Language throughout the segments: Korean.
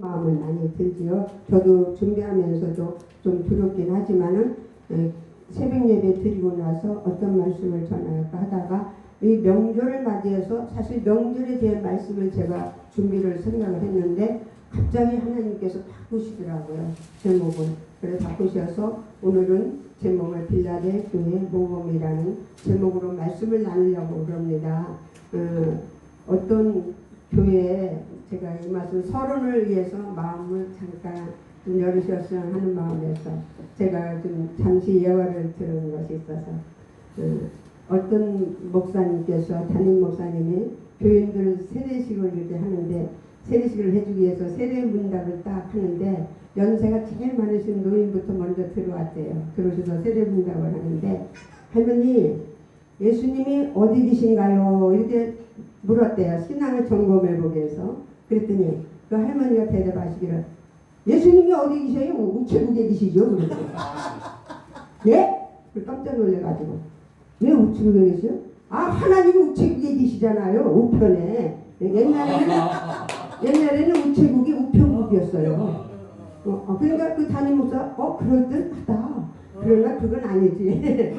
마음을 많이 들지요. 저도 준비하면서도 좀 두렵긴 하지만은 새벽 예배 드리고 나서 어떤 말씀을 전할까 하다가 이 명절을 맞이해서 사실 명절에 대한 말씀을 제가 준비를 생각을 했는데 갑자기 하나님께서 바꾸시더라고요. 제목을. 그래서 바꾸셔서 오늘은 제목을 빌라델교회 모범이라는 제목으로 말씀을 나누려고 그럽니다. 어떤 교회에 제가 이 말씀 서론을 위해서 마음을 잠깐 좀 열으셨으면 하는 마음에서 제가 좀 잠시 예화를 들은 것이 있어서 어떤 목사님께서 담임 목사님이 교인들 세례식을 이렇게 하는데 세례식을 해주기 위해서 세례 문답을 딱 하는데 연세가 제일 많으신 노인부터 먼저 들어왔대요. 들어오셔서 세례 문답을 하는데 할머니 예수님이 어디 계신가요? 이렇게 물었대요. 신앙을 점검해보기 위해서. 그랬더니 그 할머니가 대답하시기를 예수님이 어디 계세요? 우체국에 계시죠? 그랬어요. 예? 깜짝 놀래가지고 왜 우체국에 계세요? 아 하나님은 우체국에 계시잖아요. 우편에. 옛날에는 우체국이 우편국이었어요. 그러니까 그 담임 목사 그럴듯하다. 그러나 그건 아니지.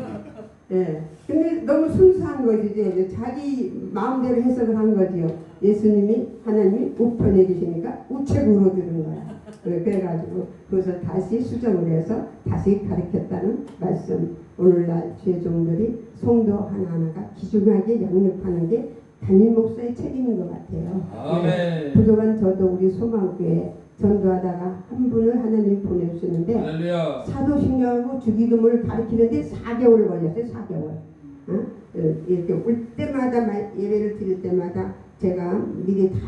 예. 근데 너무 순수한 것이지. 자기 마음대로 해석을 한 거지요. 예수님이 하나님이 우편에 계시니까 우체국으로 들은 거야. 그래가지고 그것을 다시 수정을 해서 다시 가르쳤다는 말씀. 오늘날 죄종들이 성도 하나하나가 귀중하게 양육하는 게 담임 목사의 책임인 것 같아요. 아멘. 그동안 저도 우리 소망교회 전도하다가 한 분을 하나님 보내주시는데 할렐루야. 사도신경하고 주기도문을 가르치는데 4개월 걸렸어요. 4개월. 이렇게 올 때마다 예배를 드릴 때마다 제가 미리 다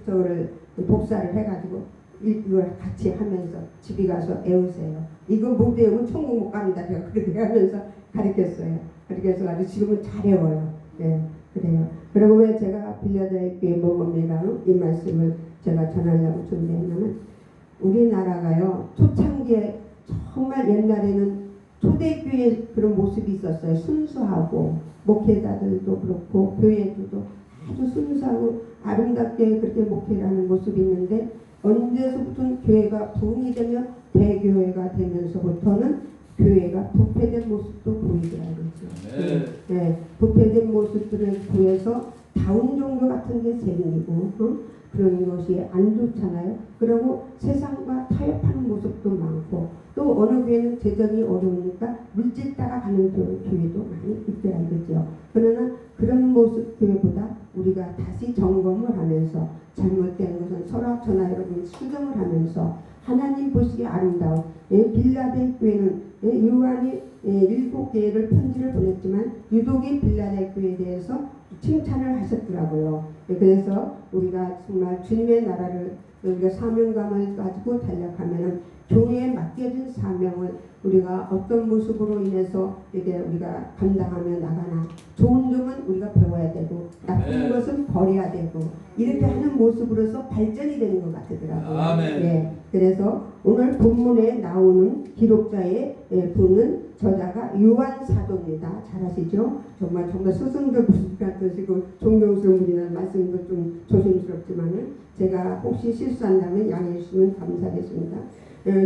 저를 복사를 해가지고 이걸 같이 하면서 집에 가서 애우세요. 이거 못 배우면 천국 못 갑니다. 제가 그렇게 하면서 가르쳤어요. 그렇게 해서 아주 지금은 잘 외워요. 네, 그래요. 그리고 왜 제가 빌라델교회 모범이라는 이 말씀을 제가 전하려고 준비했냐면 우리나라가요 초창기에 정말 옛날에는 초대교회 그런 모습이 있었어요. 순수하고 목회자들도 그렇고 교회들도 아주 순수하고 아름답게 그렇게 목회를 하는 모습이 있는데 언제서부터 교회가 부흥이 되면 대교회가 되면서부터는 교회가 부패된 모습도 보이더라고요. 네, 부패된 모습들을 구해서 다운 종교 같은 게 생기고 그런 것이 안 좋잖아요. 그리고 세상과 타협하는 모습도 많고 또 어느 교회는 재정이 어려우니까 물질 따라가는 교회도 많이 있더라 이거죠. 그러나 그런 모습 교회보다 우리가 다시 점검을 하면서 잘못된 것은 서로서나 여러분 수정을 하면서 하나님 보시기에 아름다운 빌라델 교회는 요한이 7개를 편지를 보냈지만 유독이 빌라델 교회에 대해서 칭찬을 하셨더라고요. 그래서 우리가 정말 주님의 나라를 우리가 사명감을 가지고 달려가면은 교회에 맡겨진 사명을 우리가 어떤 모습으로 인해서 이게 우리가 감당하며 나가나 좋은 점은 우리가 배워야 되고 나쁜 것은 버려야 되고 이렇게 하는 모습으로서 발전이 되는 것 같더라고요. 아멘. 예, 그래서 오늘 본문에 나오는 기록자의 분은 저자가 요한 사도입니다. 잘 아시죠? 정말 스승들 모습 같으시고 존경스러운 분이라는 말씀도 좀 조심스럽지만은 제가 혹시 실수한다면 양해해 주시면 감사하겠습니다.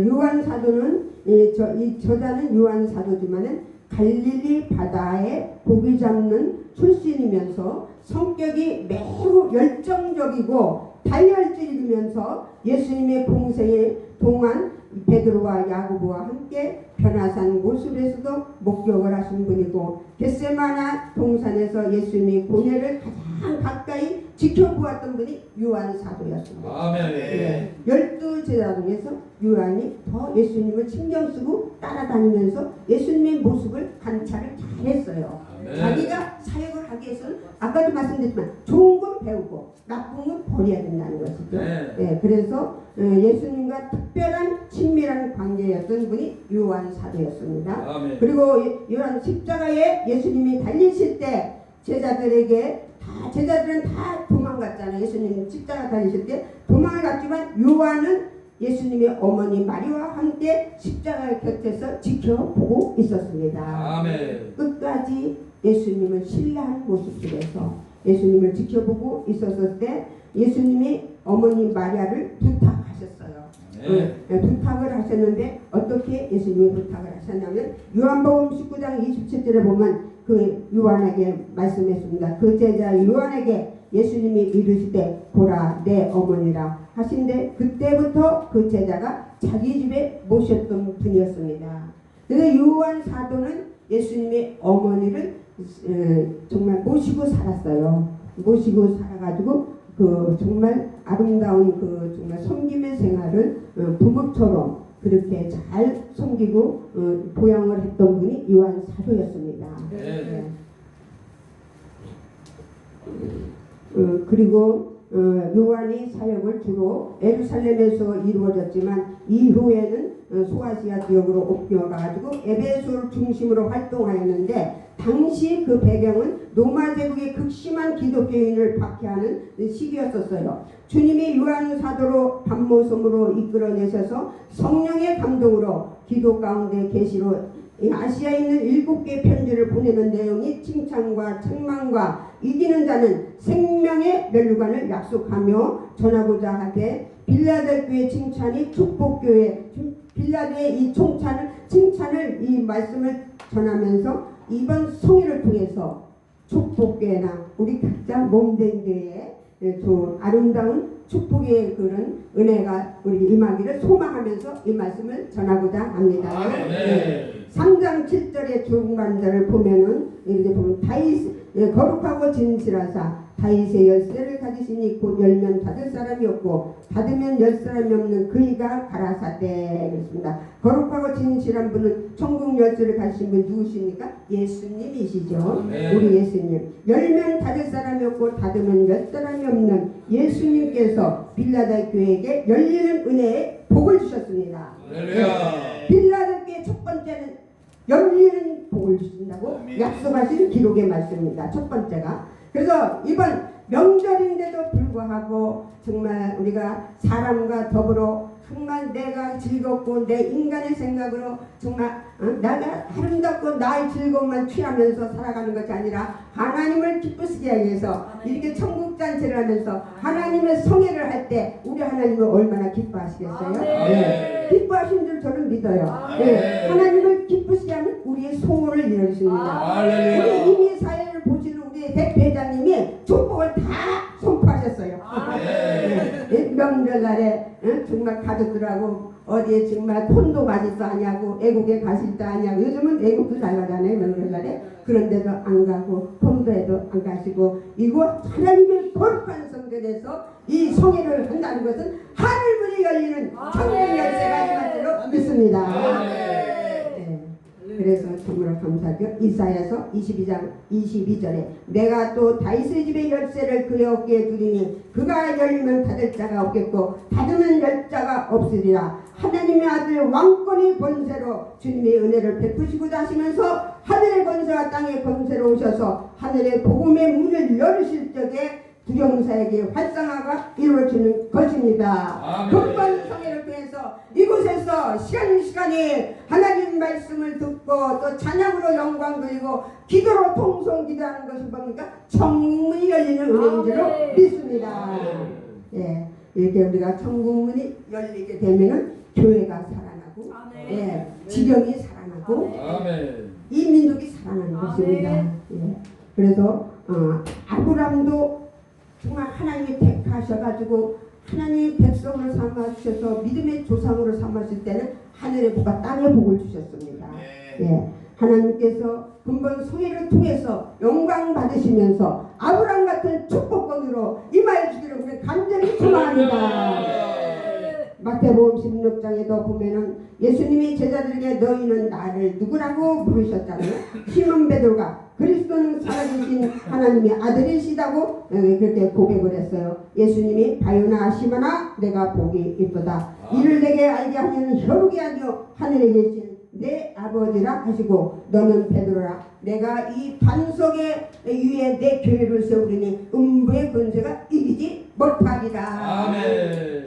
요한 사도는 이 저자는 요한 사도지만은 갈릴리 바다에 고기 잡는 출신이면서 성격이 매우 열정적이고 다혈질이면서 예수님의 공생의 동안 베드로와 야고보와 함께 변화산 모습에서도 목격을 하신 분이고 겟세마나 동산에서 예수님의 고뇌를 가장 가까이 지켜보았던 분이 요한 사도였습니다. 아멘. 네, 12제자 중에서 요한이 더 예수님을 신경 쓰고 따라다니면서 예수님의 모습을 관찰을 잘했어요. 아멘. 자기가 사역을 하기 위해서는 아까도 말씀드렸지만 좋은 건 배우고 나쁜 건 버려야 된다는 것이죠. 네, 그래서 예수님과 특별한 친밀한 관계였던 분이 요한 사도였습니다. 아멘. 그리고 요한 십자가에 예수님이 달리실 때 제자들은 다 도망갔잖아요. 예수님 십자가 달리실 때 도망을 갔지만 요한은 예수님의 어머니 마리아와 함께 십자가 곁에서 지켜보고 있었습니다. 아멘. 끝까지 예수님을 신뢰하는 모습 속에서 예수님을 지켜보고 있었을 때 예수님이 어머니 마리아를 부탁하셨어요. 부탁을 하셨는데 어떻게 예수님이 부탁을 하셨냐면 요한복음 19장 27절에 보면 그 요한에게 말씀했습니다. 그 제자 요한에게 예수님이 이르시되 보라 내 어머니라 하신데 그때부터 그 제자가 자기 집에 모셨던 분이었습니다. 그래서 요한 사도는 예수님의 어머니를 정말 모시고 살았어요. 모시고 살아가지고 그 정말 아름다운 그 정말 섬김의 생활을 부모처럼 그렇게 잘 섬기고 보양을 했던 분이 요한 사도였습니다. 네. 그리고 요한이 사역을 주로 예루살렘에서 이루어졌지만 이후에는 소아시아 지역으로 옮겨가지고 에베소를 중심으로 활동하였는데 당시 그 배경은 로마 제국의 극심한 기독교인을 박해하는 시기였었어요. 주님이 요한 사도로 반모섬으로 이끌어내셔서 성령의 감동으로 기도 가운데 계시로 아시아에 있는 7개의 편지를 보내는 내용이 칭찬과 책망과 이기는 자는 생명의 멸류관을 약속하며 전하고자 하되 빌라델교의 칭찬이 축복교회 빌라델의 이 칭찬을 이 말씀을 전하면서 이번 성회를 통해서 축복교회나 우리 각자 몸된 교회에 아름다운 축복의 그런 은혜가 우리 임하기를 소망하면서 이 말씀을 전하고자 합니다. 3장 7절의 중간절을 보면은 이렇게 보면 거룩하고 진실하사 다윗의 열쇠를 가지시니 곧 열면 닫을 사람이 없고 닫으면 열 사람이 없는 그이가 가라사대 그랬습니다. 거룩하고 진실한 분은 천국 열쇠를 가지신 분 누구십니까? 예수님이시죠. 우리 예수님. 열면 닫을 사람이 없고 닫으면 열 사람이 없는 예수님께서 빌라델 교회에게 열리는 은혜에 복을 주셨습니다. 빌라델 교회 첫 번째는 열리는 복을 주신다고 약속하신 기록의 말씀입니다. 첫 번째가. 그래서 이번 명절인데도 불구하고 정말 우리가 사람과 더불어 정말 내가 즐겁고 내 인간의 생각으로 정말 내가 아름답고 나의 즐거움만 취하면서 살아가는 것이 아니라 하나님을 기쁘시게 하기 위해서 이렇게 천국잔치를 하면서 하나님의 성회를 할 때 우리 하나님을 얼마나 기뻐하시겠어요? 네. 기뻐하신 줄 저는 믿어요. 네. 하나님을 기쁘시게 하면 우리의 소원을 이루십니다. 우리 이미 사회를 보시는 우리 대표회장님이 축복을 다 선포하셨어요. 네. 명절날에 정말 가족들하고 어디에 정말 콘도 가실도 아니하고 애국에 가실도 아니하고 요즘은 애국도 잘 가잖아요. 명절날에. 그런데도 안 가고 콘도에도 안 가시고 이거 하나님의 거룩한 성전에서 이 성회를 한다는 것은 하늘문이 열리는 천국 열쇠가 임할 줄로 믿습니다. 그래서 정말 감사하죠. 이사야서 22장 22절에 내가 또 다윗의 집의 열쇠를 그의 어깨에 두리니 그가 열리면 닫을 자가 없겠고 닫으면 열 자가 없으리라. 하나님의 아들 왕권의 권세로 주님의 은혜를 베푸시고자 하시면서 하늘의 권세와 땅의 권세로 오셔서 하늘의 복음의 문을 열으실 적에 두령사에게 활성화가 이루어지는 것입니다. 금방 성회를 통해서 이곳에서 시간이 하나님 말씀을 듣고 또 찬양으로 영광 돌리고 기도로 통성 기도하는 것이 뭡니까? 천국문이 열리는 은혜인 줄로 믿습니다. 예, 이렇게 우리가 천국문이 열리게 되면은 교회가 살아나고 지경이 살아나고 이 민족이 살아나는 것입니다. 예, 그래서 아브람도 정말 하나님이 택하셔가지고 하나님 백성을 삼아주셔서 믿음의 조상으로 삼았을 때는 하늘의 복과 땅의 복을 주셨습니다. 예, 하나님께서 근본 소회를 통해서 영광 받으시면서 아브라함 같은 축복권으로 임하여 주기를 우리 간절히 소망합니다. 마태복음 16장에도 보면은 예수님이 제자들에게 너희는 나를 누구라고 부르셨잖아요. 시몬 베드로가 그리스도는 살아계신 하나님의 아들이시다고 그렇게 고백을 했어요. 예수님이 바요나 시몬아 내가 보기 이쁘다. 이를 내게 알게 하면 혈육이 아니요 하늘에 계신 내 아버지라 하시고 너는 베드로라. 내가 이 반석 위에 내 교회를 세우리니 음부의 권세가 이기지 못하리라.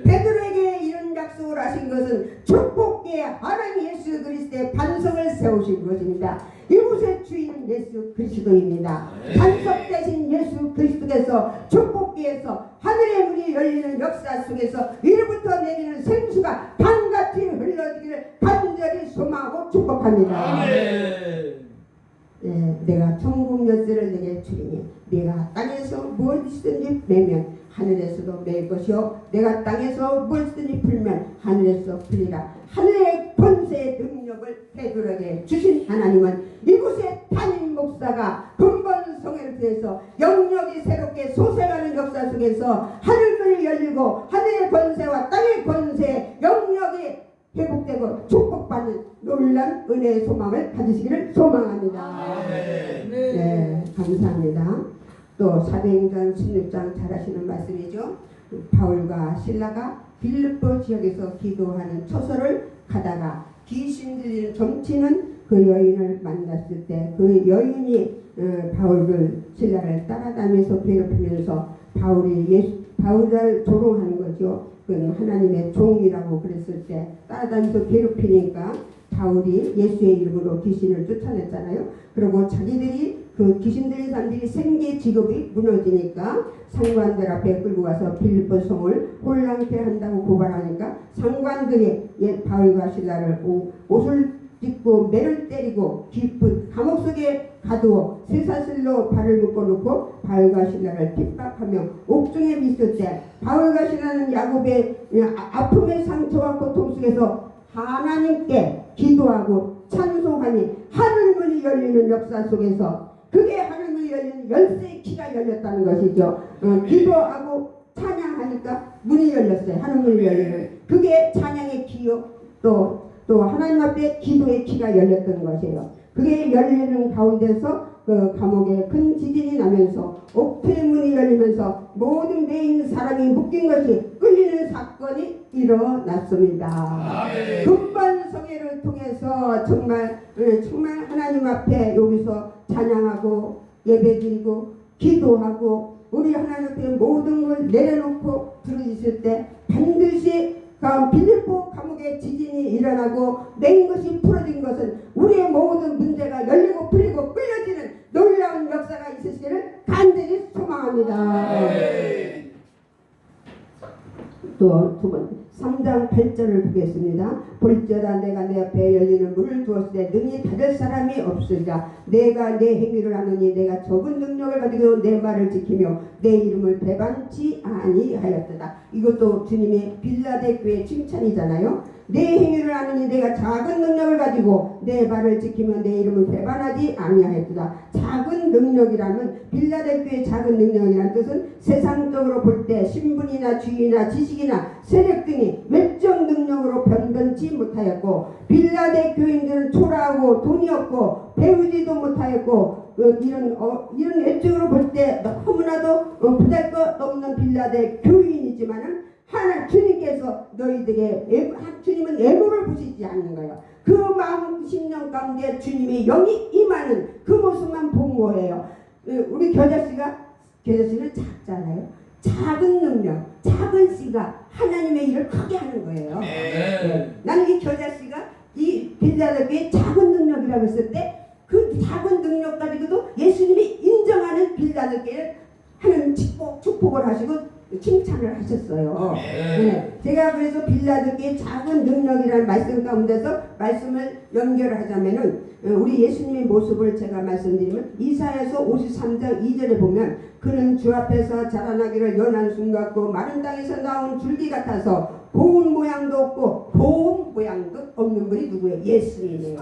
베드로에게 이런 약속을 하신 것은 축복의 하나님 예수 그리스도의 반석을 세우신 것입니다. 이곳의 주인은 예수 그리스도입니다. 반석 대신 예수 그리스도께서 축복기에서 하늘의 문이 열리는 역사 속에서 이로부터 내리는 생수가 방 축복합니다. 예, 내가 천국 열쇠를 내게 주리니 내가 땅에서 무엇이든지 매면 하늘에서도 맬 것이요 내가 땅에서 무엇이든지 풀면 하늘에서 풀리라. 하늘의 권세의 능력을 베드로에게 주신 하나님은 이곳에 담임 목사가 근본성회를 통해서 영역이 새롭게 소생하는 역사 속에서 하늘문이 열리고 하늘의 권세와 땅의 권세 영역이 회복되고 축복받는 놀라운 은혜의 소망을 가지시기를 소망합니다. 네, 감사합니다. 또 사도행전 16장 잘 하시는 말씀이죠. 바울과 실라가 빌립보 지역에서 기도하는 초소를 가다가 귀신 들리는 점치는 그 여인을 만났을 때 그 여인이 바울을 실라를 따라다니면서 괴롭히면서 바울을 조롱하는 거죠. 그 하나님의 종이라고 그랬을 때 따라다니면서 괴롭히니까 바울이 예수의 이름으로 귀신을 쫓아냈잖아요. 그리고 자기들이 그 귀신 들린 사람들이 생계 직업이 무너지니까 상관들 앞에 끌고 가서 빌립보 성을 혼란케 한다고 고발하니까 상관들이 바울과 실라를 옷을 찢고 매를 때리고 깊은 감옥 속에 가두어 쇠사슬로 발을 묶어놓고 바울과 실라를 핍박하며 옥중에 미칠 때 바울과 실라는 야곱의 아픔의 상처와 고통 속에서 하나님께 기도하고 찬송하니 하늘문이 열리는 역사 속에서 그게 하늘문이 열리는 열쇠의 키가 열렸다는 것이죠. 기도하고 찬양하니까 문이 열렸어요. 하늘문이 열리는 그게 찬양의 키요. 또 하나님 앞에 기도의 키가 열렸던 것이에요. 그게 열리는 가운데서 그 감옥에 큰 지진이 나면서 옥토의 문이 열리면서 모든 내 있는 사람이 묶인 것이 끌리는 사건이 일어났습니다. 금반성회를 통해서 정말 하나님 앞에 여기서 찬양하고 예배드리고 기도하고 우리 하나님 앞에 모든 걸 내려놓고 들어주실 때 반드시 빌립보 감옥에 지진이 일어나고 맹 것이 풀어진 것은 우리의 모든 문제가 열리고 풀리고 끌려지는 놀라운 역사가 있으시기를 간절히 소망합니다. 또 두 번 3장 8절을 보겠습니다. 볼지어다 내가 내 앞에 열리는 문을 두었을 때 능히 닫을 사람이 없으리라. 내가 내 행위를 하느니 내가 적은 능력을 가지고 내 말을 지키며 내 이름을 배반치 아니하였도다. 이것도 주님의 빌라델피아의 칭찬이잖아요. 내 행위를 하느니 내가 작은 능력을 가지고 내 말을 지키며 내 이름을 배반하지 아니하였도다. 작은 능력이라면 빌라델피아의 작은 능력이라는 뜻은 세상적으로 볼 때 신분이나 지위나 지식이나 세력 등이 외적 능력으로 변변치 못하였고 빌라델 교인들은 초라하고 돈이 없고 배우지도 못하였고 이런 외적으로 볼 때 너무나도 보잘것없는 빌라델 교인이지만은 하나님 주님께서 너희들에게 주님은 애모를 보시지 않는 거예요. 그 마음 심령 가운데 주님의 영이 임하는 그 모습만 본 거예요. 우리 겨자씨는 작잖아요. 작은 능력, 작은 씨가 하나님의 일을 크게 하는 거예요. 네. 나는 이 겨자씨가 이 빌라델피아의 작은 능력이라고 했을 때 그 작은 능력 가지고도 예수님이 인정하는 빌라델피아를 하나님 축복을 하시고 칭찬을 하셨어요. 네. 제가 그래서 빌라델피아의 작은 능력이라는 말씀 가운데서 말씀을 연결하자면은 우리 예수님의 모습을 제가 말씀드리면 이사야서 53장 2절에 보면 그는 주 앞에서 자라나기를 연한 순 같고 마른 땅에서 나온 줄기 같아서 고운 모양도 없고 고운 모양도 없는 분이 누구예요? 예수님이에요.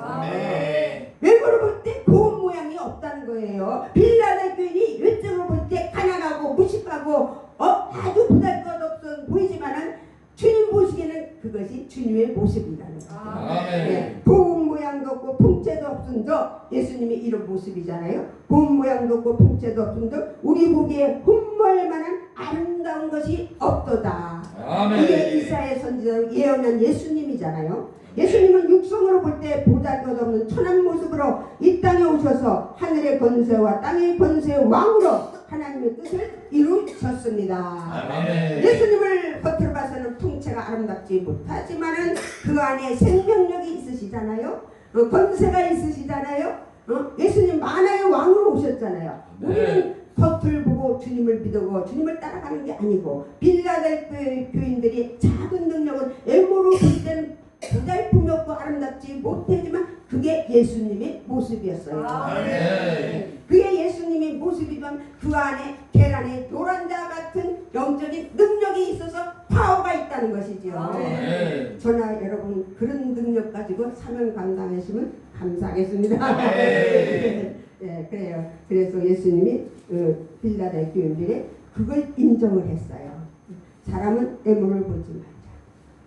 외모로 볼 때 고운 모양이 없다는 거예요. 빌라델피아인이 외적으로 볼 때 가난하고 무식하고 아주 보잘것없어 보이지만은 주님 보시기에는 그것이 주님의 모습이라는 거예요. 네. 고운 모양도 없고 풍채도 없은 저 예수님이 이런 모습이잖아요. 고운 모양도 없고 풍채도 없은 저 우리 보기에 흠모할 만한 아름다운 것이 없도다. 이게 이사야 선지자로 예언한 예수님이잖아요. 예수님은 육성으로 볼 때 보잘것없는 천한 모습으로 이 땅에 오셔서 하늘의 권세와 땅의 권세의 왕으로 하나님의 뜻을 이루셨습니다. 예수님을 겉으로 봐서는 풍채가 아름답지 못하지만은 그 안에 생명력이 있으시잖아요. 권세가 있으시잖아요. 예수님 만화의 왕으로 오셨잖아요. 우리는 겉을 보고 주님을 믿고 주님을 따라가는 게 아니고 빌라델피아 교인들이 작은 능력은 외모로 볼 때는 보잘품이 없고 아름답지 못하지만 그게 예수님의 모습이었어요. 그게 예수님의 모습이면 그 안에 계란에 노란 자 같은 영적인 능력이 있어서 파워가 있다는 것이죠. 저나 여러분 그런 능력 가지고 사명 감당하시면 감사하겠습니다. 네, 그래요. 그래서 예수님이 빌라델 교인들의 그걸 인정을 했어요. 사람은 애물을 보지 말자.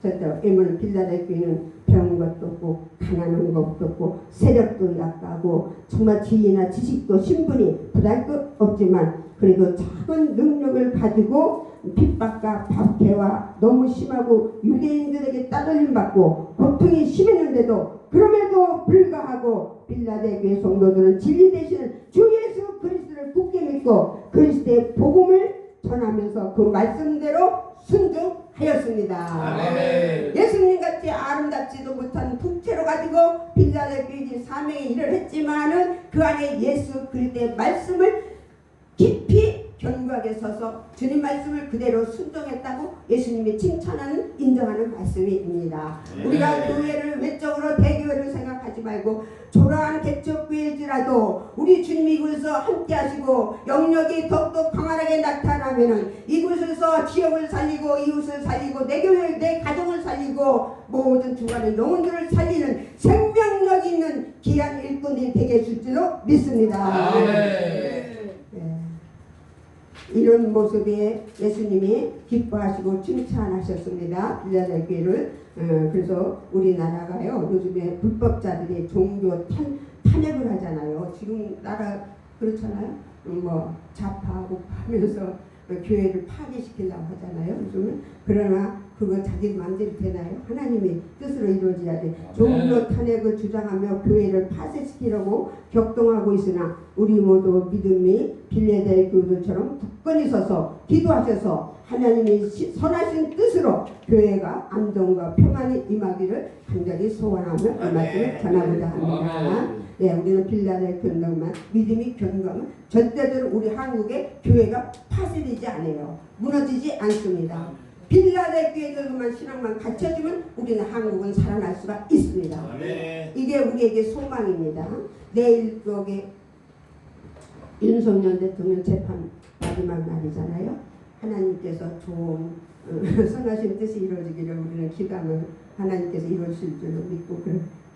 절대 애물 빌라델 교인은 배운 것도 없고 가난한 것도 없고 세력도 약하고 정말 지위나 지식도 신분이 부담 것 없지만 그래도 작은 능력을 가지고 핍박과 박해와 너무 심하고 유대인들에게 따돌림 받고 고통이 심했는데도 그럼에도 불구하고 빌라델 교회 성도들은 진리 되시는 주 예수 그리스도를 굳게 믿고 그리스도의 복음을 전하면서 그 말씀대로 순종하였습니다. 예수님같이 아름답지도 못한 풍채로 가지고 빌라델 교회 사명의 일을 했지만은 그 안에 예수 그리스도의 말씀을 깊이 견고하게 서서 주님 말씀을 그대로 순종했다고 예수님이 칭찬하는 인정하는 말씀입니다. 우리가 교회를 외적으로 대교회를 생각하지 말고 초라한 개척교회일지라도 우리 주님이 이곳에서 함께 하시고 영역이 더욱더 광활하게 나타나면은 이곳에서 지역을 살리고 이웃을 살리고 내 교회 내 가정을 살리고 모든 주간의 영혼들을 살리는 생명력 있는 귀한 일꾼이 되게 해줄 줄로 믿습니다. 이런 모습에 예수님이 기뻐하시고 칭찬하셨습니다. 빌라델 교회를. 그래서 우리나라가요 요즘에 불법자들이 종교 탄핵을 하잖아요. 지금 나라 그렇잖아요. 뭐 좌파하고 하면서 교회를 파괴시키려고 하잖아요. 요즘은. 그러나 그거 자기 마음대로 되나요? 하나님의 뜻으로 이루어져야 돼. 종교 탄핵을 주장하며 교회를 파쇄시키려고 격동하고 있으나 우리 모두 믿음이 빌라델 교회들처럼 굳건히 서서 기도하셔서 하나님의 선하신 뜻으로 교회가 안정과 평안이 임하기를 간절히 소원하며 이 말씀을 전하고자 합니다. 예, 우리는 빌라델 교회만 믿음이 견고하면 절대적으로 우리 한국의 교회가 파쇄되지 않아요. 무너지지 않습니다. 빌라델 교회들만 신앙만 갖춰주면 우리는 한국은 살아날 수가 있습니다. 이게 우리에게 소망입니다. 내일 여기 윤석열 대통령 재판 마지막 날이잖아요. 하나님께서 좋은 선하신 뜻이 이루어지기를 우리는 기도하면 하나님께서 이루어질 줄로 믿고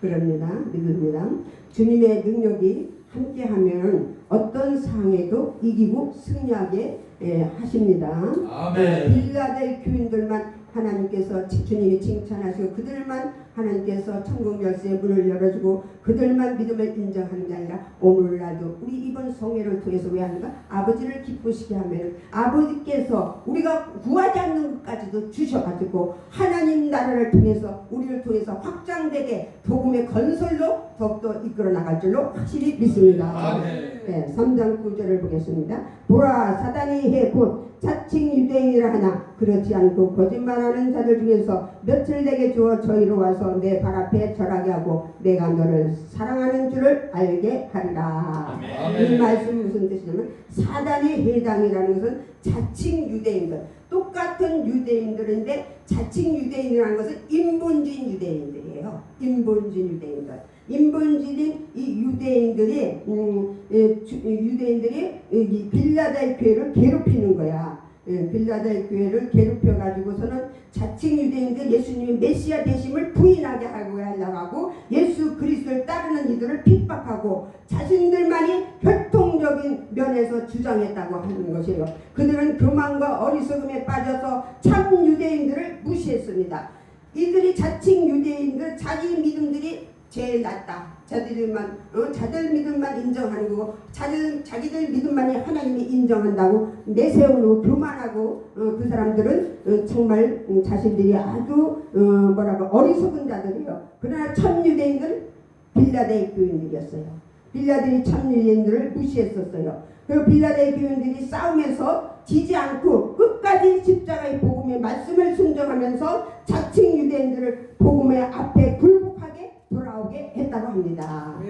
그럽니다. 믿습니다. 주님의 능력이 함께하면 어떤 상황에도 이기고 승리하게 하십니다. 빌라델 교인들만 하나님께서 주님이 칭찬하시고 그들만 하나님께서 천국 열쇠의 문을 열어주고 그들만 믿음을 인정하는 게 아니라 오늘날도 우리 이번 성회를 통해서 왜 하는가? 아버지를 기쁘시게 하면 아버지께서 우리가 구하지 않는 것까지도 주셔가지고 하나님 나라를 통해서 우리를 통해서 확장되게 복음의 건설로 더욱더 이끌어 나갈 줄로 확실히 믿습니다. 네, 3장 9절을 보겠습니다. 보라 사단이 해 곧 자칭 유대인이라 하나 그렇지 않고 거짓말하는 자들 중에서 며칠 내게 주어 저희로 와서 내 발 앞에 절하게 하고 내가 너를 사랑하는 줄을 알게 하리라. 이 말씀이 무슨 뜻이냐면 사단의 해당이라는 것은 자칭 유대인들 똑같은 유대인들인데 자칭 유대인이라는 것은 인본주의 유대인들이에요. 인본주의 유대인들. 인본주의인 이 유대인들이 이 빌라델 교회를 괴롭히는 거야. 빌라델 교회를 괴롭혀 가지고서는 자칭 유대인들 예수님의 메시아 되심을 부인하게 하려고 하고 예수 그리스도를 따르는 이들을 핍박하고 자신들만이 혈통적인 면에서 주장했다고 하는 것이에요. 그들은 교만과 어리석음에 빠져서 참 유대인들을 무시했습니다. 이들이 자칭 유대인들 자기 믿음들이 제일 낫다. 자들 믿음만 인정하는 거고 자기들 믿음만이 하나님이 인정한다고 내세우고 교만하고 그 사람들은 정말 자신들이 아주 어리석은 자들이에요. 그러나 참 유대인들은 빌라델 교인들이었어요. 빌라델이 참 유대인들을 무시했었어요. 그리고 빌라델 교인들이 싸움에서 지지 않고 끝까지 십자가의 복음의 말씀을 순종하면서 자칭 유대인들을 복음의 앞에 굴복하게 돌아오게 했다고 합니다.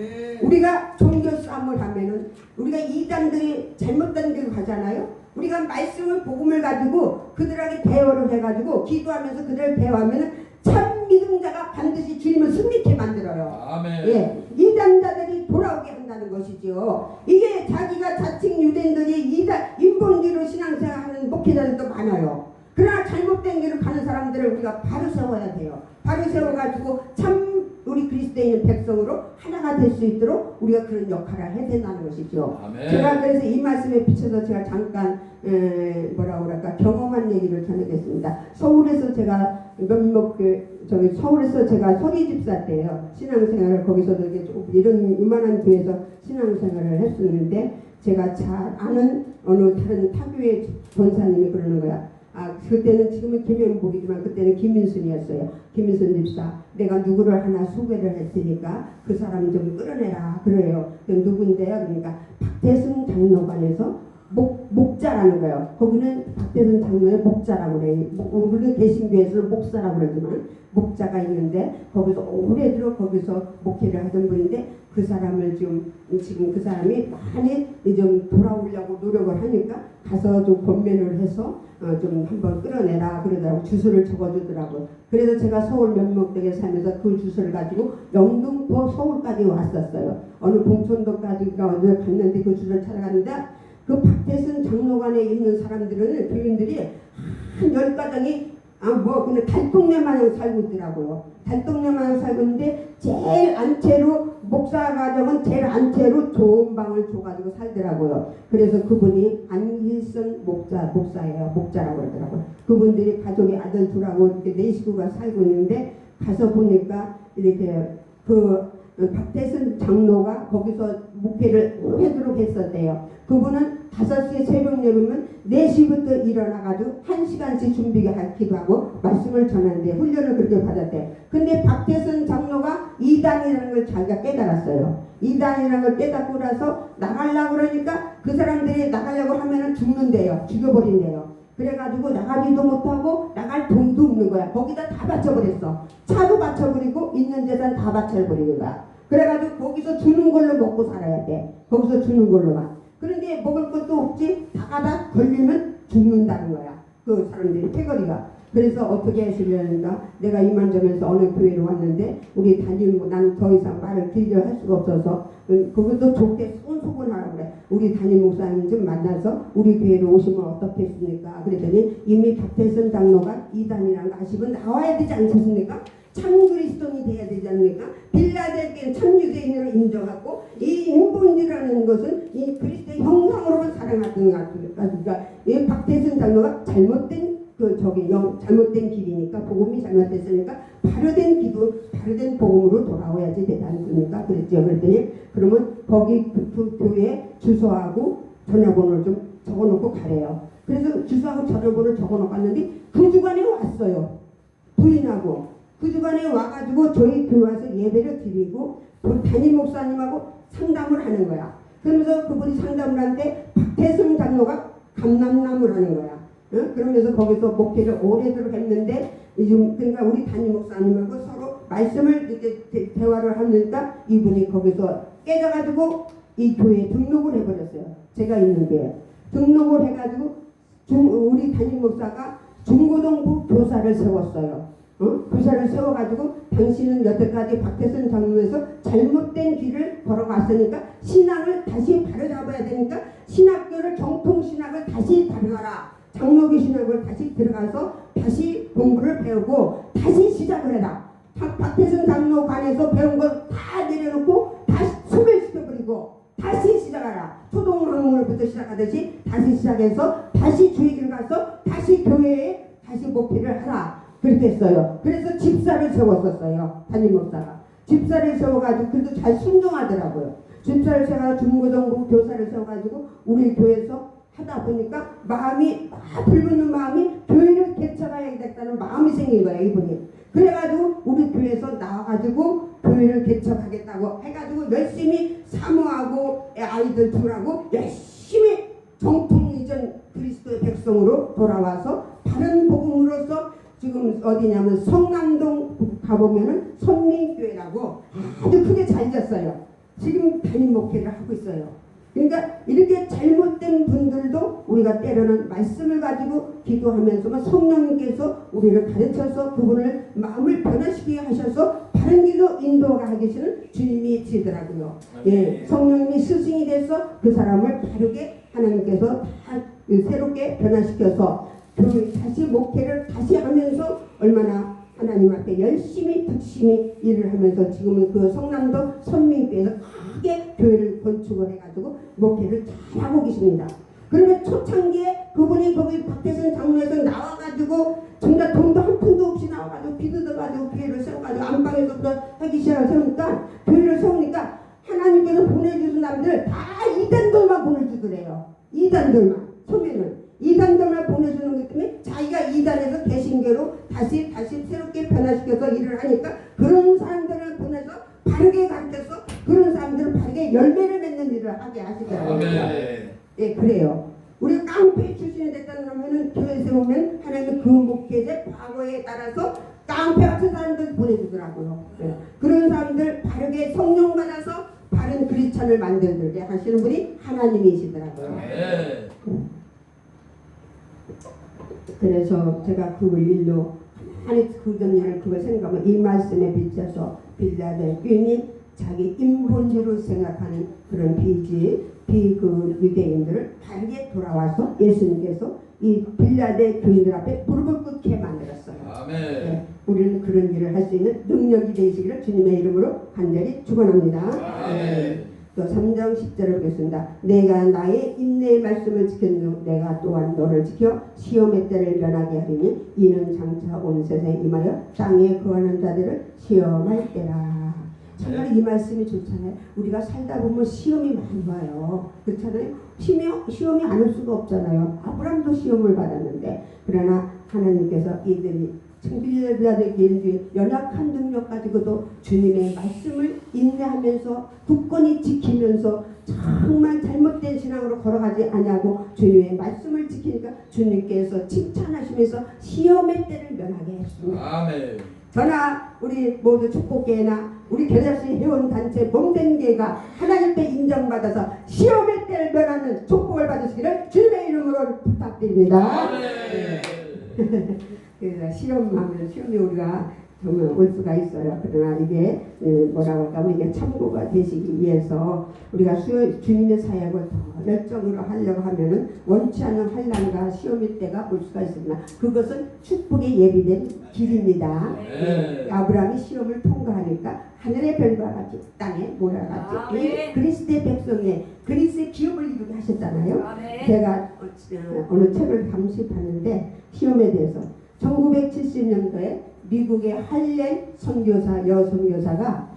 우리가 종교 싸움을 하면은 우리가 이단들이 잘못된 길로 가잖아요. 우리가 말씀을 복음을 가지고 그들에게 대화를 해가지고 기도하면서 그들을 대화하면은 참 믿음자가 반드시 주님을 승리케 만들어요. 아멘. 예, 이단자들이 돌아오게 한다는 것이지요. 이게 자기가 자칭 유대인들이 인본주의로 신앙생활하는 목회자들도 많아요. 그러나 잘못된 길을 가는 사람들을 우리가 바로 세워야 돼요. 바로 세워가지고 참 우리 그리스도인 백성으로 하나가 될 수 있도록 우리가 그런 역할을 해야 된다는 것이죠. 아멘. 제가 그래서 이 말씀에 비춰서 제가 잠깐 뭐라고 그럴까 경험한 얘기를 전하겠습니다. 서울에서 제가 서울에서 제가 소리집사 때요 신앙생활을 거기서도 이런 이만한 교회에서 신앙생활을 했었는데 제가 잘 아는 어느 다른 타교의 권사님이 그러는 거야. 그때는 지금은 김현복이지만 그때는 김민순이었어요. 김민순 집사, 내가 누구를 하나 소개를 했으니까 그 사람 좀 끌어내라 그래요. 누군데요? 그러니까 박태순 장로관에서 목자라는 거예요. 거기는 박태순 장로의 목자라고 그래요. 우리는 개신교에서는 목사라고 그러지만 목자가 있는데 거기서 오래도록 거기서 목회를 하던 분인데 그 사람을 지금 그 사람이 많이 좀 돌아오려고 노력을 하니까 가서 좀 권면을 해서 좀 한번 끌어내라 그러더라고. 주소를 적어주더라고요. 그래서 제가 서울 면목동에 살면서 그 주소를 가지고 영등포 서울까지 왔었어요. 어느 봉천도까지 갔는데 그 주소를 찾아갔는데 그 박태순 장로관에 있는 사람들은 교인들이 한 10가정이 그냥 달동네 마냥 살고 있더라고요. 달동네 마냥 살고 있는데 제일 안채로 목사 가정은 제일 안채로 좋은 방을 줘가지고 살더라고요. 그래서 그분이 안희선 목사예요. 목자라고 그러더라고요. 그분들이 가족이 아들 둘하고 이렇게 4식구가 살고 있는데 가서 보니까 이렇게 박태순 장로가 거기서 목회를 오래도록 했었대요. 그분은 5시에 새벽 예배면 4시부터 일어나가지고 1시간씩 준비하기도 하고 말씀을 전하는데 훈련을 그렇게 받았대. 근데 박태순 장로가 이단이라는 걸 자기가 깨달았어요. 이단이라는 걸 깨닫고 나서 나가려고 그러니까 그 사람들이 나가려고 하면은 죽는데요. 죽여버린대요. 그래가지고 나가지도 못하고 나갈 돈도 없는 거야. 거기다 다 바쳐버렸어. 차도 바쳐버리고 있는 재산 다 바쳐버리는 거야. 그래가지고 거기서 주는 걸로 먹고 살아야 돼. 거기서 주는 걸로만. 그런데 먹을 것도 없지. 다가다 걸리면 죽는다는 거야. 그 사람들이 패거리가. 그래서 어떻게 하시려니까 내가 이만저만서 어느 교회로 왔는데 우리 나는 더 이상 말을 길게 할 수가 없어서 그것도 좋게 손속을 하라고 그래. 우리 담임 목사님 좀 만나서 우리 교회로 오시면 어떻겠습니까? 그랬더니 이미 박태선 장로가 이단이라는 거 아시고 나와야 되지 않겠습니까? 참 그리스도인이 돼야 되지 않습니까? 빌라델비아는 참 유대인으로 인정하고 이 인본주의라는 것은 이 그리스도의 형상으로만 사랑하는 것 같으니까 그러니까 이 박태선 장로가 잘못된 잘못된 길이니까 복음이 잘못됐으니까 바로된 기도 바로된 복음으로 돌아와야지 되지 않습니까? 그랬죠. 그랬더니 그러면 거기 그 교회 주소하고 전화번호를 좀 적어놓고 가래요. 그래서 주소하고 전화번호를 적어놓고 갔는데 그 주간에 왔어요. 부인하고 그 주간에 와가지고 저희 교회 와서 예배를 드리고 담임 목사님하고 상담을 하는 거야. 그러면서 그분이 상담을 하는데 박태승 장로가 감람나무를 하는 거야. 그러면서 거기서 목회를 오래도록 했는데 그러니까 우리 담임 목사님하고 서로 말씀을 이렇게 대화를 하니까 이분이 거기서 깨져가지고 이 교회에 등록을 해버렸어요. 제가 있는 교회에 등록을 해가지고 우리 담임 목사가 중고등부 교사를 세웠어요. 교사를 세워가지고 당신은 여태까지 박태선 장로에서 잘못된 길을 걸어갔으니까 신앙을 다시 바로잡아야 되니까 신학교를 정통신학을 다시 다뤄라. 장로교 신학을 다시 들어가서 다시 공부를 배우고 다시 시작을 해라. 박태선 장로관에서 배운 걸 다 내려놓고 다시 소멸시켜버리고 다시 시작하라. 초등학문부터 시작하듯이 다시 시작해서 다시 주일을 가서 다시 교회에 다시 목회를 하라. 그렇게 했어요. 그래서 집사를 세웠었어요. 담임 목사가. 집사를 세워가지고 그래도 잘 순종하더라고요. 집사를 세워가지고 중고등부 교사를 세워가지고 우리 교회에서 하다 보니까 마음이 불붙는 마음이 교회를 개척해야겠다는 마음이 생긴 거예요. 이분이. 그래가지고 우리 교회에서 나와가지고 교회를 개척하겠다고 해가지고 열심히 사모하고 아이들 둘하고 열심히 정통 이전 그리스도의 백성으로 돌아와서 다른 복음으로서 지금 어디냐면 성남동 가보면은 선민교회라고 아주 크게 잘 졌어요. 지금 담임 목회를 하고 있어요. 그러니까 이렇게 잘못된 분들도 우리가 때로는 말씀을 가지고 기도하면서 성령님께서 우리를 가르쳐서 그분을 마음을 변화시키게 하셔서 바른 길로 인도 인도가 계시는 주님이시더라고요. 예, 성령님이 스승이 돼서 그 사람을 바르게 하나님께서 다 새롭게 변화시켜서 다시 목회를 다시 하면서 얼마나 하나님 앞에 열심히 득심히 일을 하면서 지금은 그 성남도 선민교회에서 크게 교회를 건축을 해가지고 목회를 잘하고 계십니다. 그러면 초창기에 그분이 거기 박태선 장로에서 나와가지고 정말 돈도 한 푼도 없이 나와가지고 비뜯어가지고 교회를 세워가지고 안방에서부터 하기 시작을 세우니까 교회를 세우니까 하나님께서 보내주신 남들 다 이단들만 보내주더래요. 이단들만 처음에는 이단들만 보내주는 것 때문에 자기가 이단에서 개신교로 다시 새롭게 변화시켜서 일을 하니까 그런 사람들을 보내서 바르게 가르쳐서 그런 사람들은 바르게 열매를 맺는 일을 하게 하시더라고요. 예, 그래요. 우리가 깡패 출신이 됐다면 교회 세우면 하나님은 그 목회자 과거에 따라서 깡패 같은 사람들 보내주더라고요. 예. 그런 사람들 바르게 성령 받아서 바른 크리스찬을 만들게 하시는 분이 하나님이시더라고요. 그래서 제가 그 일로 가만히 그전 일을 그걸 생각하면 이 말씀에 비춰서 빌라델교인이 자기 인본주의로 생각하는 그런 그 유대인들을 바르게 돌아와서 예수님께서 이 빌라델 교인들 앞에 무릎을 꿇게 만들었어요. 네, 우리는 그런 일을 할 수 있는 능력이 되시기를 주님의 이름으로 간절히 축원합니다. 또 3장 10절을 보겠습니다. 내가 나의 인내의 말씀을 지켰노 내가 또한 너를 지켜 시험의 때를 면하게 하리니 이는 장차 온 세상에 임하여 땅에 거하는 자들을 시험할 때라. 정말 이 말씀이 좋잖아요. 우리가 살다 보면 시험이 많이 와요. 그렇잖아요. 시험이 안 올 수가 없잖아요. 아브람도 시험을 받았는데 그러나 하나님께서 이들이 빌라델교인들이 연약한 능력 가지고도 주님의 말씀을 인내하면서 굳건히 지키면서 정말 잘못된 신앙으로 걸어가지 아니하고 주님의 말씀을 지키니까 주님께서 칭찬하시면서 시험의 때를 면하게 했습니다. 아멘. 저나 우리 모두 축복계나 우리 겨자씨 회원단체 몸된계가 하나님께 인정받아서 시험의 때를 면하는 축복을 받으시기를 주님의 이름으로 부탁드립니다. 그래서 시험하면 시험이 우리가 정말 올 수가 있어요. 그러나 이게 뭐라고 할까 이게 참고가 되시기 위해서 우리가 주님의 사역을 더 열정으로 하려고 하면은 원치 않는 환난과 시험의 때가 올 수가 있습니다. 그것은 축복에 예비된 길입니다. 아브라함이 시험을 통과하니까 하늘의 별과 같이 땅에 모여같이 그리스도의 백성에 그리스도의 기업을 이루게 하셨잖아요. 제가 어느 책을 잠시 봤는데 시험에 대해서 1970년도에 미국의 할렌 선교사 여선교사가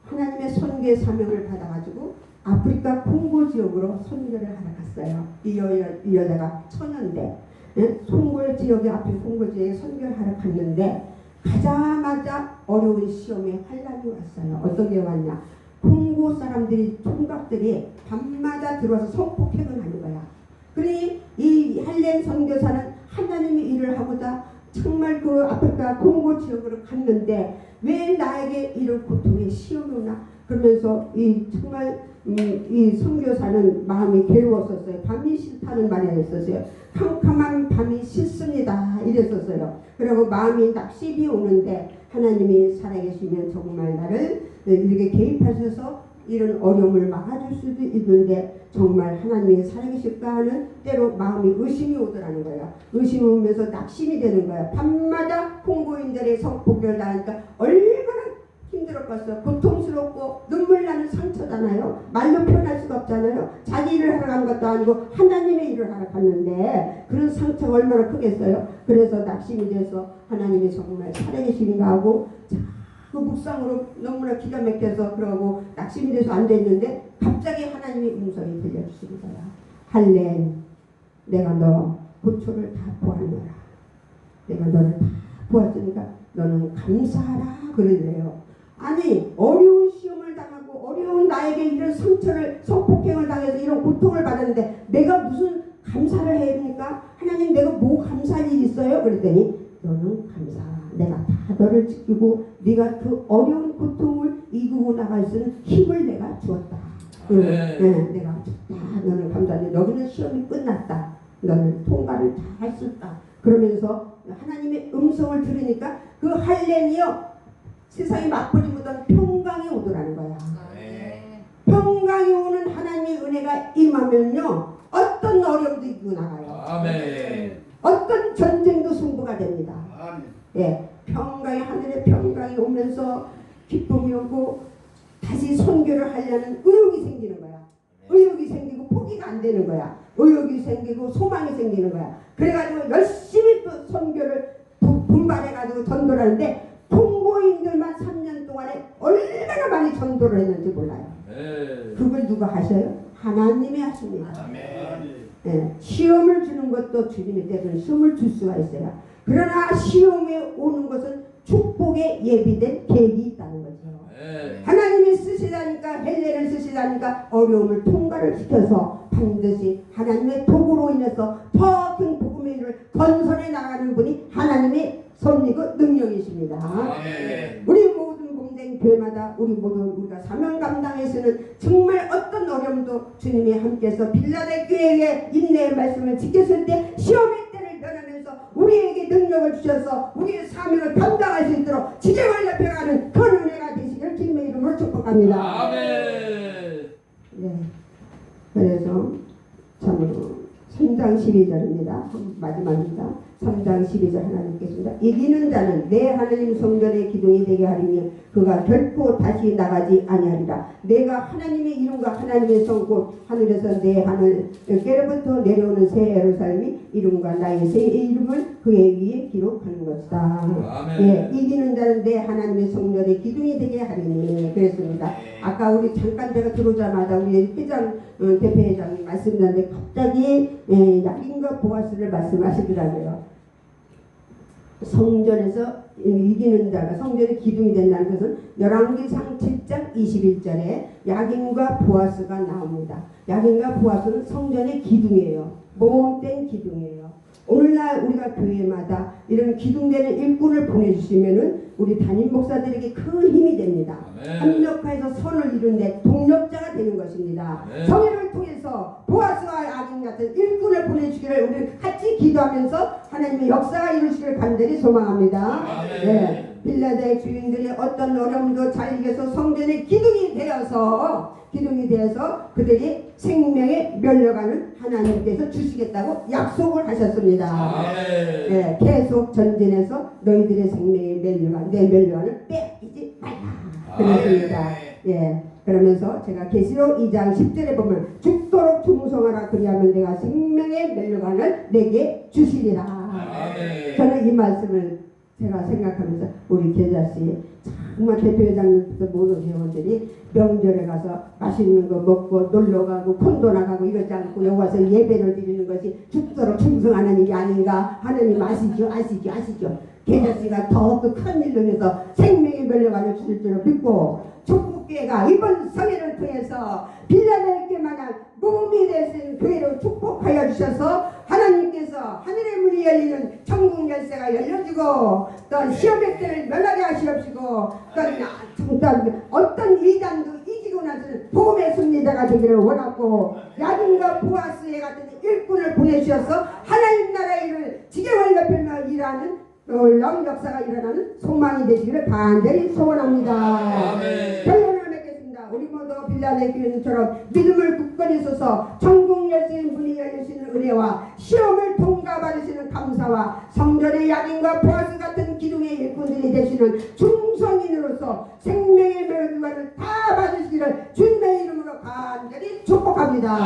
하나님의 선교의 사명을 받아가지고 아프리카 콩고 지역으로 선교를 하러 갔어요. 이 여자가 처녀인데 콩고 지역에 아프리카 콩고 지역에 선교를 하러 갔는데 가자마자 어려운 시험에 환란이 왔어요. 어떤 게 왔냐? 콩고 사람들이 총각들이 밤마다 들어와서 성폭행을 하는 거야. 그러니 이 할렌 선교사는 하나님의 일을 하고자 정말 그 아프리카 콩고 지역으로 갔는데 왜 나에게 이런 고통의 시험이 오나 그러면서 이 정말 이 선교사는 마음이 괴로웠었어요. 밤이 싫다는 말이 있었어요. 캄캄한 밤이 싫습니다 이랬었어요. 그리고 마음이 낙심이 오는데 하나님이 살아계시면 정말 나를 이렇게 개입하셔서 이런 어려움을 막아줄 수도 있는데 정말 하나님이 살아계실까 하는 때로 마음이 의심이 오더라는 거예요. 의심이 오면서 낙심이 되는 거예요. 밤마다 콩고인들의 성폭력을 당하니까 얼마나 힘들었겠어요. 고통스럽고 눈물 나는 상처잖아요. 말로 표현할 수가 없잖아요. 자기 일을 하러 간 것도 아니고 하나님의 일을 하러 갔는데 그런 상처가 얼마나 크겠어요. 그래서 낙심이 돼서 하나님이 정말 살아계신가 하고 그 묵상으로 너무나 기가 막혀서 그러고 낙심이 돼서 앉아있는데 갑자기 하나님의 음성이 들려주시는 거야. 할렌 내가 너 고초를 다 보았노라. 내가 너를 다 보았으니까 너는 감사하라 그러더래요. 아니 어려운 시험을 당하고 어려운 나에게 이런 상처를 성폭행을 당해서 이런 고통을 받았는데 내가 무슨 감사를 해야 됩니까? 하나님 내가 뭐 감사할 일이 있어요? 그랬더니 너는 감사하라. 내가 다 너를 지키고 네가 그 어려운 고통을 이기고 나갈 수 있는 힘을 내가 주었다. 내가 줬다. 너는 감사해. 너는 시험이 끝났다. 너는 통과를 다 했었다. 그러면서 하나님의 음성을 들으니까 그 할렘이요 세상이 맛보지못한 평강이 오더라는 거야. 네. 평강이 오는 하나님의 은혜가 임하면요 어떤 어려움도 이기고 나가요. 아멘. 어떤 전쟁도 승부가 됩니다. 아멘. 예, 평강이 하늘의 평강이 오면서 기쁨이 오고 다시 선교를 하려는 의욕이 생기는 거야. 의욕이 생기고 포기가 안 되는 거야. 의욕이 생기고 소망이 생기는 거야. 그래가지고 열심히 또 선교를 분발해가지고 전도를 하는데 통고인들만 3년 동안에 얼마나 많이 전도를 했는지 몰라요. 네. 그걸 누가 하셔요? 하나님이 하십니다. 아멘. 예, 시험을 주는 것도 주님의 때로는 시험을 줄 수가 있어요. 그러나 시험에 오는 것은 축복에 예비된 계획이 있다는 거죠. 네. 하나님이 쓰시다니까 헬레를 쓰시다니까 어려움을 통과를 시켜서 반드시 하나님의 도구로 인해서 더 큰 복음의 일을 건설해 나가는 분이 하나님의 섭리고 능력이십니다. 아멘. 우리 모든 몸된 교회마다 우리 모두 우리가 사명 감당에서는 정말 어떤 어려움도 주님이 함께해서 빌라델 교회의 인내의 말씀을 지켰을 때 시험의 때를 면하면서 우리에게 능력을 주셔서 우리의 사명을 감당할 수 있도록 지경을 넓혀가는 그런 은혜가 되시길 주님의 이름으로 축복합니다. 아멘. 네. 그래서 참으로 3장 12절입니다. 마지막입니다. 3장 12절 하나님 읽겠습니다. 이기는 자는 내 하나님 성전의 기둥이 되게 하리니 그가 결코 다시 나가지 아니하리라. 내가 하나님의 이름과 하나님의 성 곧 하늘에서 내 하늘께로부터 내려오는 새 예루살렘이 이름과 나의 새 이름을 그의 위에 기록하는 것이다. 아멘. 예, 이기는 자는 내 하나님의 성전의 기둥이 되게 하리니 그랬습니다. 아까 우리 잠깐 제가 들어오자마자 우리 회장 대표회장이 말씀드렸는데 갑자기 야긴과 보아스를 말씀하시더라고요. 성전에서 이기는 자가 성전의 기둥이 된다는 것은 열왕기상 7장 21절에 야긴과 보아스가 나옵니다. 야긴과 보아스는 성전의 기둥이에요. 모범된 기둥이에요. 오늘날 우리가 교회마다 이런 기둥되는 일꾼을 보내주시면은 우리 담임 목사들에게 큰 힘이 됩니다. 협력해서 선을 이루는데 동력자가 되는 것입니다. 성회를 통해서 보아스와 야긴 같은 일꾼을 보내주기를 우리 같이 기도하면서 하나님의 역사가 이루시기를 간절히 소망합니다. 네, 빌라델 주인들이 어떤 어려움도 잘 이겨서 성전의 기둥이 되어서 그들이 생명에 멸려가는 하나님께서 주시겠다고 약속을 하셨습니다. 네, 계속 전진해서 너희들의 생명에 내 멸려가는 빼앗기지 말라. 그렇습니다. 예, 그러면서 제가 계시록 2장 10절에 보면 죽도록 충성하라 그리하면 내가 생명의 멸려관을 내게 주시리라. 저는 이 말씀을 제가 생각하면서 우리 계자씨 정말 대표회장님부터 모든 회원들이 명절에 가서 맛있는 거 먹고 놀러가고 콘도 나가고 이러지 않고 여기 와서 예배를 드리는 것이 죽도록 충성하는 일이 아닌가. 하나님 아시죠? 계자씨가 더욱더 큰 일로 해서 생명의 멸려관을 주실 줄을 믿고 축복교회가 이번 성회를 통해서 빌라델교회만한 몸이 되신 교회로 축복하여 주셔서 하나님께서 하늘의 문이 열리는 천국 열쇠가 열려지고 또 시험의 때를 면하게 하시옵시고 또 어떤 이단도 이기고 나서는 복음의 승리자가 되기를 원하고 야긴과 보아스의 같은 일꾼을 보내주셔서 하나님 나라의 일을 지경을 넓히며 일하는 놀라운 역사가 일어나는 소망이 되시기를 간절히 소원합니다. 결론을 맺겠습니다. 우리 모두 빌라델 교회처럼 믿음을 굳건히 서서 천국 열쇠의 문이 열리시는 은혜와 시험을 통과받으시는 감사와 성전의 야긴과 보아스 같은 기둥의 일꾼들이 되시는 중성인으로서 생명의 멸관을 다 받으시기를 주님의 이름으로 간절히 축복합니다.